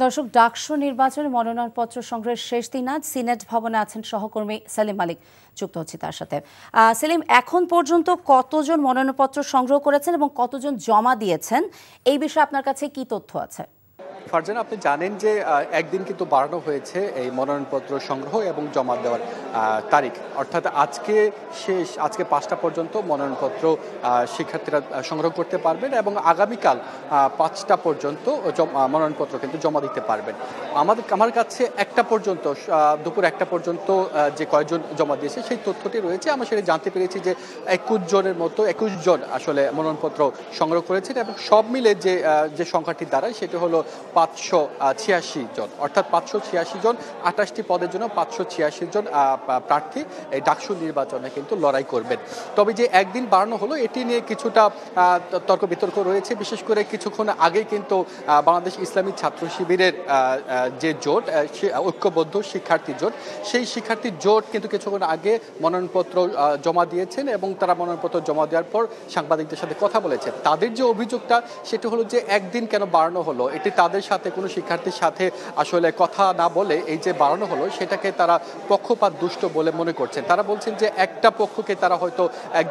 দর্শক, ডাকসু নির্বাচনে মনোনয়নপত্র সংগ্রহের শেষ দিন আজ সিনেট ভবনে আছেন সহকর্মী সেলিম মালিক। যুক্ত হচ্ছে তার সাথে। সেলিম, এখন পর্যন্ত কতজন মনোনয়নপত্র সংগ্রহ করেছেন এবং কতজন জমা দিয়েছেন, এই বিষয়ে আপনার কাছে কি তথ্য আছে? ফারজানা, আপনি জানেন যে একদিন কিন্তু বাড়ানো হয়েছে এই মনোনয়নপত্র সংগ্রহ এবং জমা দেওয়ার তারিখ, অর্থাৎ আজকে 5টা পর্যন্ত মনোনয়নপত্র শিক্ষার্থীরা সংগ্রহ করতে পারবেন এবং আগামীকাল 5টা পর্যন্ত মনোনয়নপত্র কিন্তু জমা দিতে পারবেন। আমার কাছে দুপুর 1টা পর্যন্ত যে কয়েকজন জমা দিয়েছে সেই তথ্যটি রয়েছে। আমরা সেটা জানতে পেরেছি যে 21 জন আসলে মনোনয়নপত্র সংগ্রহ করেছেন এবং সব মিলে যে সংখ্যাটি দাঁড়ায় সেটি হলো 586 জন, অর্থাৎ 586 জন, 28টি পদের জন্য 586 জন প্রার্থী এই ডাকসু নির্বাচনে কিন্তু লড়াই করবেন। তবে যে একদিন বাড়ানো হলো এটি নিয়ে কিছুটা তর্ক বিতর্ক রয়েছে। বিশেষ করে কিছুক্ষণ আগেই কিন্তু বাংলাদেশ ইসলামী ছাত্র শিবিরের যে জোট, ঐক্যবদ্ধ শিক্ষার্থী জোট, সেই শিক্ষার্থী জোট কিন্তু কিছুক্ষণ আগে মনোনয়নপত্র জমা দিয়েছেন এবং তারা মনোনয়নপত্র জমা দেওয়ার পর সাংবাদিকদের সাথে কথা বলেছেন। তাদের যে অভিযোগটা সেটি হলো যে একদিন কেন বাড়ানো হলো, এটি তাদের সাথে কোনো শিক্ষার্থীর সাথে আসলে কথা না বলে এই যে বাড়ানো হলো সেটাকে তারা পক্ষপাত দুষ্ট বলে মনে করছেন। তারা বলছেন যে একটা পক্ষকে তারা হয়তো এক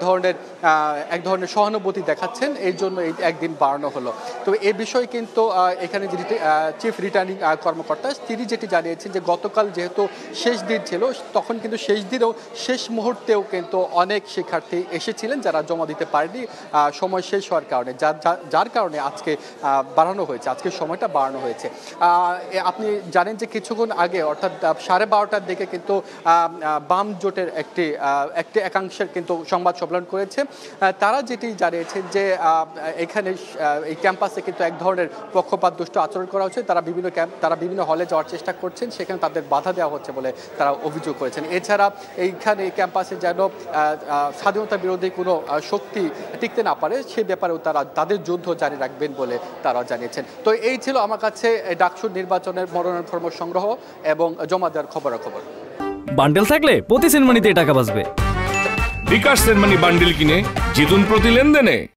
ধরনের সহানুভূতি দেখাচ্ছেন, এই জন্য এই একদিন বাড়ানো হলো। তো এই বিষয়ে কিন্তু এখানে যে চিফ রিটার্নিং কর্মকর্তা তিনি যেটি জানিয়েছেন যে গতকাল যেহেতু শেষ দিন ছিল, তখন কিন্তু শেষ মুহূর্তেও কিন্তু অনেক শিক্ষার্থী এসেছিলেন যারা জমা দিতে পারেনি সময় শেষ হওয়ার কারণে, যার কারণে আজকে বাড়ানো হয়েছে, আজকে সময়টা বাড়ানো হয়েছে। আপনি জানেন যে কিছুক্ষণ আগে অর্থাৎ 12:30টার দিকে কিন্তু বাম জোটের একটি একাংশের কিন্তু সংবাদ সম্মেলন করেছে। তারা যেটি জানিয়েছেন যে এখানে এই ক্যাম্পাসে কিন্তু এক ধরনের পক্ষপাত দুষ্ট আচরণ করা হচ্ছে, তারা বিভিন্ন হলে যাওয়ার চেষ্টা করছেন, সেখানে তাদের বাধা দেওয়া হচ্ছে বলে তারা অভিযোগ করেছেন। এছাড়া এইখানে এই ক্যাম্পাসে যেন স্বাধীনতা বিরোধী কোনো শক্তি টিকতে না পারে সে ব্যাপারেও তাদের যুদ্ধ জারি রাখবেন বলে তারা জানিয়েছেন। তো এই ছিল আমার কাছে ডাকসু নির্বাচনের মনোনয়ন ফর্ম সংগ্রহ এবং জমা দেওয়ার খবরাখবর। বান্ডেল থাকলে প্রতি সেনমানিতে টাকা বাঁচবে। বিকাশ সেনমানি বান্ডেল কিনে জিতুন প্রতি লেনদেনে।